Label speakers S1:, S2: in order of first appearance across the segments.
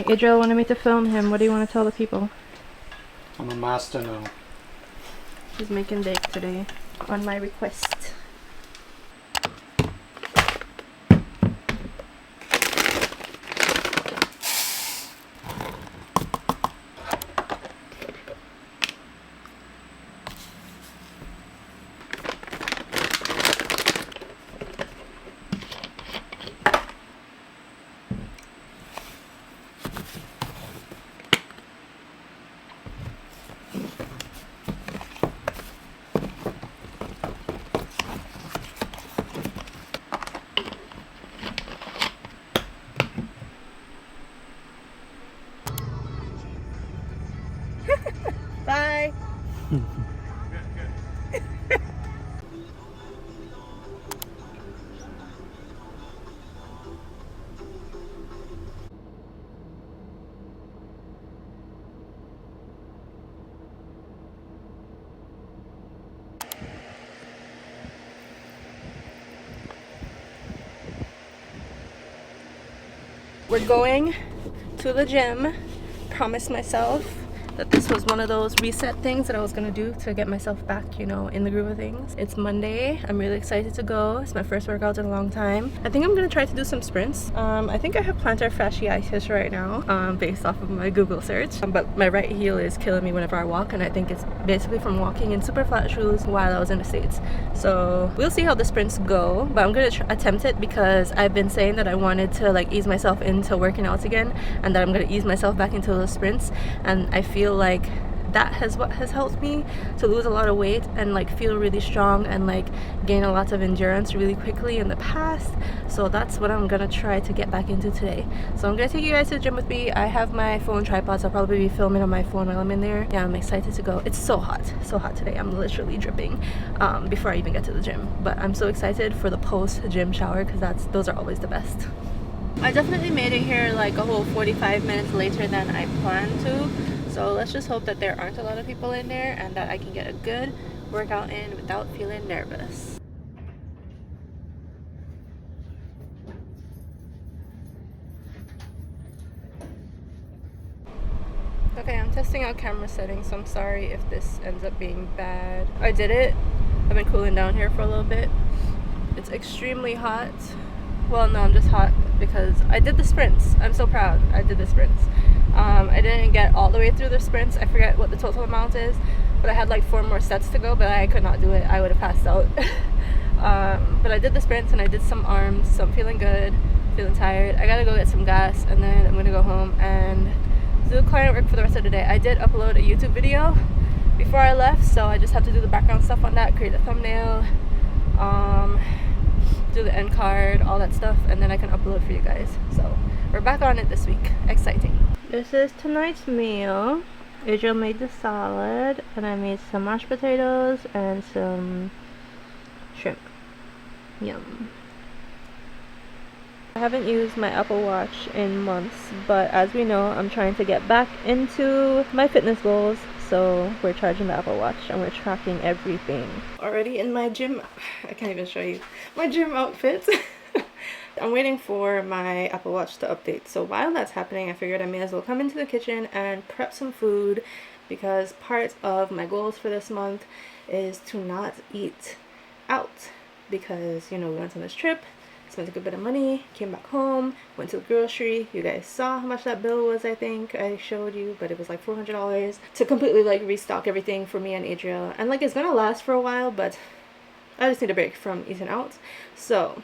S1: Adriel wanted me to film him. What do you want to tell the people?
S2: I'm a master now.
S1: He's making bake today on my request. Bye. We're going to the gym. Promised myself that this was one of those reset things that I was gonna do to get myself back, you know, in the groove of things. It's Monday. I'm really excited to go. It's my first workout in a long time. I think I'm gonna try to do some sprints. I think I have plantar fasciitis right now, based off of my Google search. But my right heel is killing me whenever I walk, and I think it's basically from walking in super flat shoes while I was in the States. So we'll see how the sprints go, but I'm gonna attempt it because I've been saying that I wanted to like ease myself into working out again, and that I'm gonna ease myself back into those sprints. And I feel like that has what has helped me to lose a lot of weight and like feel really strong and like gain a lot of endurance really quickly in the past. So that's what I'm gonna try to get back into today. So I'm gonna take you guys to the gym with me. I have my phone tripod, so I'll probably be filming on my phone while I'm in there. Yeah, I'm excited to go. It's so hot today. I'm literally dripping before I even get to the gym, but I'm so excited for the post gym shower because those are always the best. I definitely made it here like a whole 45 minutes later than I planned to. So let's just hope that there aren't a lot of people in there and that I can get a good workout in without feeling nervous. Okay, I'm testing out camera settings, so I'm sorry if this ends up being bad. I did it. I've been cooling down here for a little bit. It's extremely hot. Well, no, I'm just hot because I did the sprints. I'm so proud. I did the sprints. I didn't get all the way through the sprints. I forget what the total amount is, but I had like 4 more sets to go, but I could not do it. I would have passed out. But I did the sprints and I did some arms, so I'm feeling good, feeling tired. I gotta go get some gas and then I'm gonna go home and do client work for the rest of the day. I did upload a YouTube video before I left, so I just have to do the background stuff on that, create a thumbnail, do the end card, all that stuff, and then I can upload for you guys. So we're back on it this week. Exciting. This is tonight's meal. Adriel made the salad and I made some mashed potatoes and some shrimp. Yum. I haven't used my Apple Watch in months, but as we know, I'm trying to get back into my fitness goals. So we're charging the Apple Watch and we're tracking everything. Already in my gym, I can't even show you my gym outfit. I'm waiting for my Apple Watch to update. So while that's happening, I figured I may as well come into the kitchen and prep some food because part of my goals for this month is to not eat out because, you know, we went on this trip, spent a good bit of money, came back home, went to the grocery. You guys saw how much that bill was. I think I showed you, but it was like $400 to completely like restock everything for me and Adriel, and like it's gonna last for a while, but I just need a break from eating out. So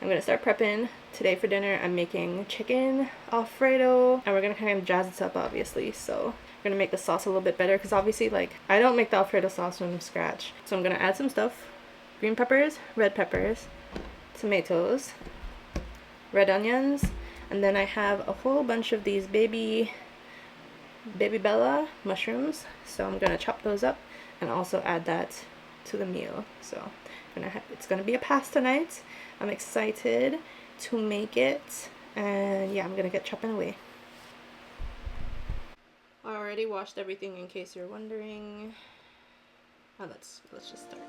S1: I'm gonna start prepping. Today for dinner I'm making chicken Alfredo, and we're gonna kind of jazz it up obviously. So I'm gonna make the sauce a little bit better because obviously like I don't make the Alfredo sauce from scratch. So I'm gonna add some stuff: green peppers, red peppers, tomatoes, red onions, and then I have a whole bunch of these baby Bella mushrooms, so I'm gonna chop those up and also add that to the meal. So it's gonna be a pasta night. I'm excited to make it, and yeah, I'm gonna get chopping away. I already washed everything in case you're wondering. Oh, let's just start.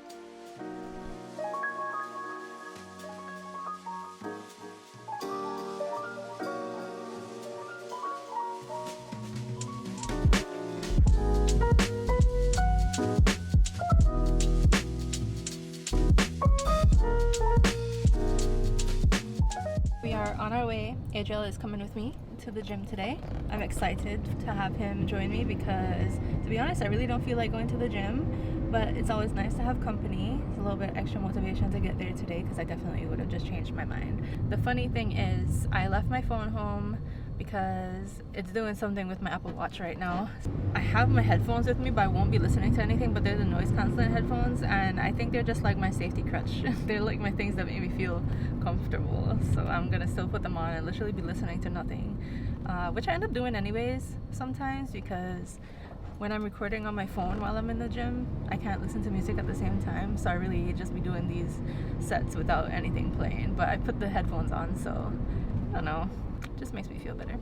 S1: on our way. Adriel is coming with me to the gym today. I'm excited to have him join me because, to be honest, I really don't feel like going to the gym, but it's always nice to have company. It's a little bit extra motivation to get there today because I definitely would have just changed my mind. The funny thing is, I left my phone home because it's doing something with my Apple Watch right now. I have my headphones with me, but I won't be listening to anything, but they're the noise cancelling headphones, and I think they're just like my safety crutch. They're like my things that make me feel comfortable, so I'm gonna still put them on and literally be listening to nothing, which I end up doing anyways sometimes, because when I'm recording on my phone while I'm in the gym, I can't listen to music at the same time, so I really just be doing these sets without anything playing. But I put the headphones on, so I don't know, just makes me feel better.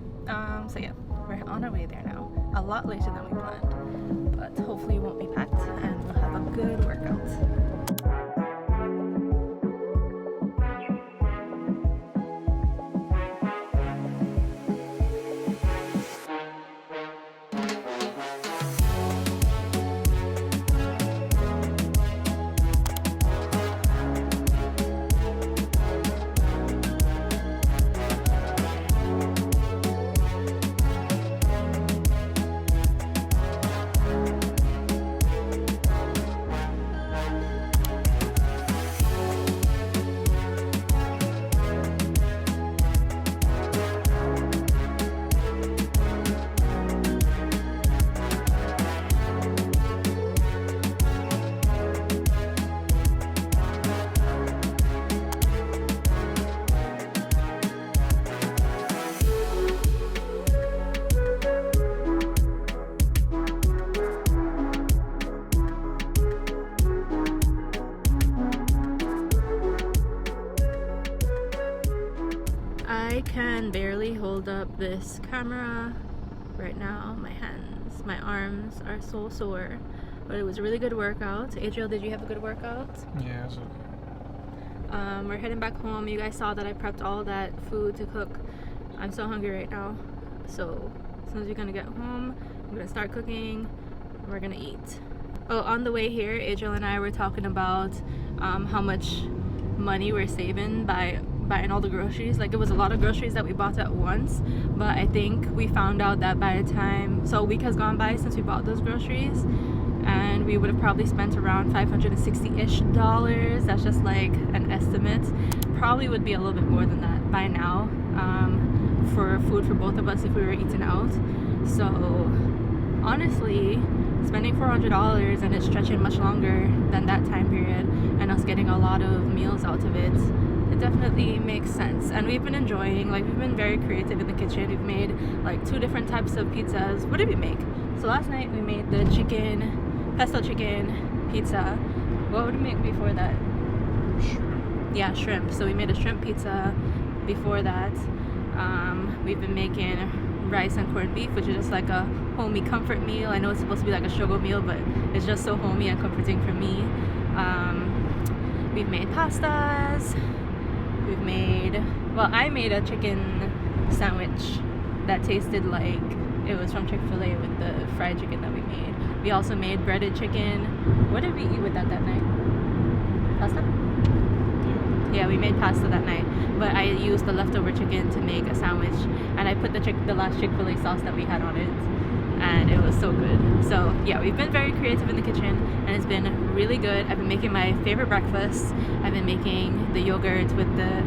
S1: So yeah, we're on our way there now. A lot later than we planned, but hopefully it won't be packed and we'll have a good workout. I can barely hold up this camera right now. My hands, my arms are so sore, but it was a really good workout. Adriel, did you have a good workout?
S2: Yeah, it's okay.
S1: We're heading back home. You guys saw that I prepped all that food to cook. I'm so hungry right now, so as soon as we're gonna get home, I'm gonna start cooking and we're gonna eat. Oh, on the way here, Adriel and I were talking about how much money we're saving by buying all the groceries. Like, it was a lot of groceries that we bought at once, but I think we found out that by the time, so a week has gone by since we bought those groceries, and we would have probably spent around $560-ish. That's just like an estimate. Probably would be a little bit more than that by now, for food for both of us if we were eating out. So honestly, spending $400 and it's stretching much longer than that time period and us getting a lot of meals out of it, it definitely makes sense. And we've been enjoying, like, we've been very creative in the kitchen. We've made like 2 different types of pizzas. What did we make? So last night we made the pesto chicken pizza. What would we make before that?
S2: Shrimp.
S1: Yeah, shrimp. So we made a shrimp pizza before that. We've been making rice and corned beef, which is just like a homey comfort meal. I know it's supposed to be like a sugar meal, but it's just so homey and comforting for me. We've made pastas. We've made, well, I made a chicken sandwich that tasted like it was from Chick-fil-A with the fried chicken that we made. We also made breaded chicken. What did we eat with that night? Pasta? Yeah, we made pasta that night, but I used the leftover chicken to make a sandwich, and I put the last Chick-fil-A sauce that we had on it, and it was so good. So yeah, we've been very creative in the kitchen, and it's been really good. I've been making my favorite breakfast. I've been making the yogurt with the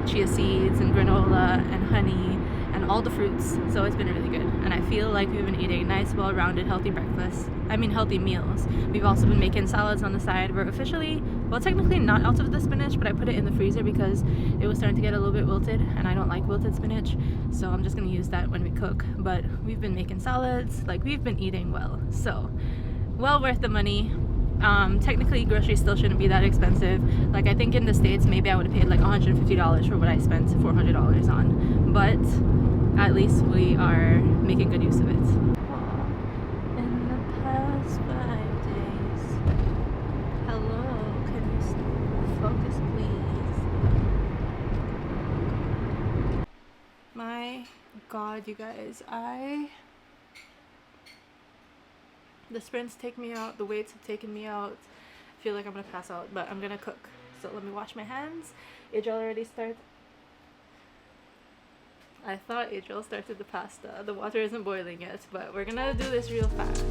S1: chia seeds and granola and honey and all the fruits, so it's been really good. And I feel like we've been eating nice, well-rounded, healthy breakfast. I mean healthy meals. We've also been making salads on the side. We're officially, well, technically not out of the spinach, but I put it in the freezer because it was starting to get a little bit wilted, and I don't like wilted spinach, so I'm just gonna use that when we cook. But we've been making salads, like, we've been eating well, so well worth the money. Technically groceries still shouldn't be that expensive. Like, I think in the States maybe I would have paid like $150 for what I spent $400 on, but at least we are making good use of it. In the past 5 days. Hello, can you focus please? My god, you guys, the sprints take me out, the weights have taken me out. I feel like I'm gonna pass out, but I'm gonna cook. So let me wash my hands. Adriel already started. I thought Adriel started the pasta. The water isn't boiling yet, but we're gonna do this real fast.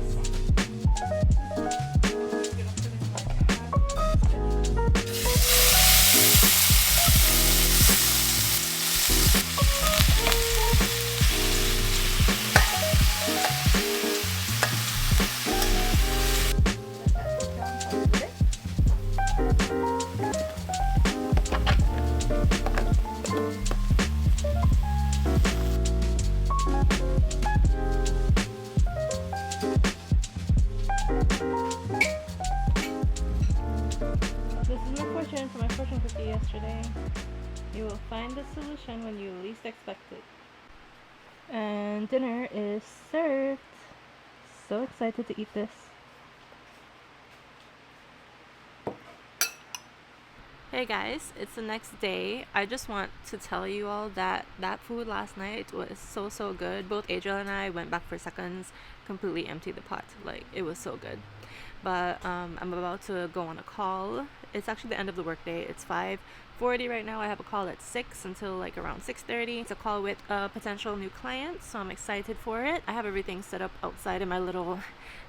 S1: For my fortune cookie yesterday. You will find the solution when you least expect it. And dinner is served. So excited to eat this. Hey guys, it's the next day. I just want to tell you all that that food last night was so good. Both Adriel and I went back for seconds, completely emptied the pot. Like, it was so good. But I'm about to go on a call. It's actually the end of the workday. It's 5:40 right now. I have a call at 6 until like around 6:30. It's a call with a potential new client, so I'm excited for it. I have everything set up outside in my little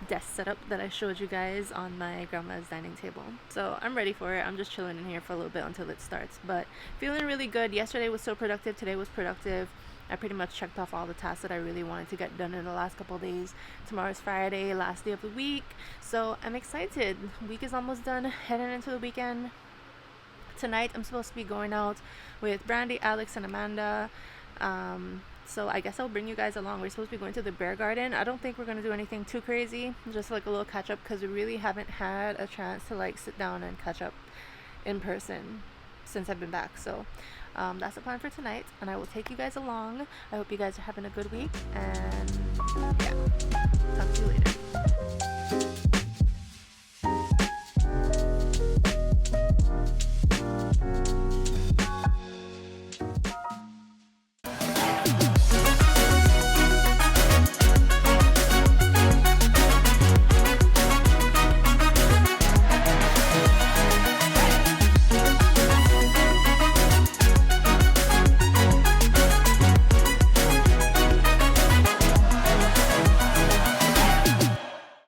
S1: desk setup that I showed you guys on my grandma's dining table. So I'm ready for it. I'm just chilling in here for a little bit until it starts. But feeling really good. Yesterday was so productive. Today was productive. I pretty much checked off all the tasks that I really wanted to get done in the last couple of days. Tomorrow's Friday, last day of the week. So I'm excited. Week is almost done, heading into the weekend. Tonight I'm supposed to be going out with Brandy, Alex, and Amanda. So I guess I'll bring you guys along. We're supposed to be going to the bear garden. I don't think we're going to do anything too crazy. Just like a little catch up because we really haven't had a chance to like sit down and catch up in person since I've been back. So that's the plan for tonight, and I will take you guys along. I hope you guys are having a good week, and yeah, talk to you later.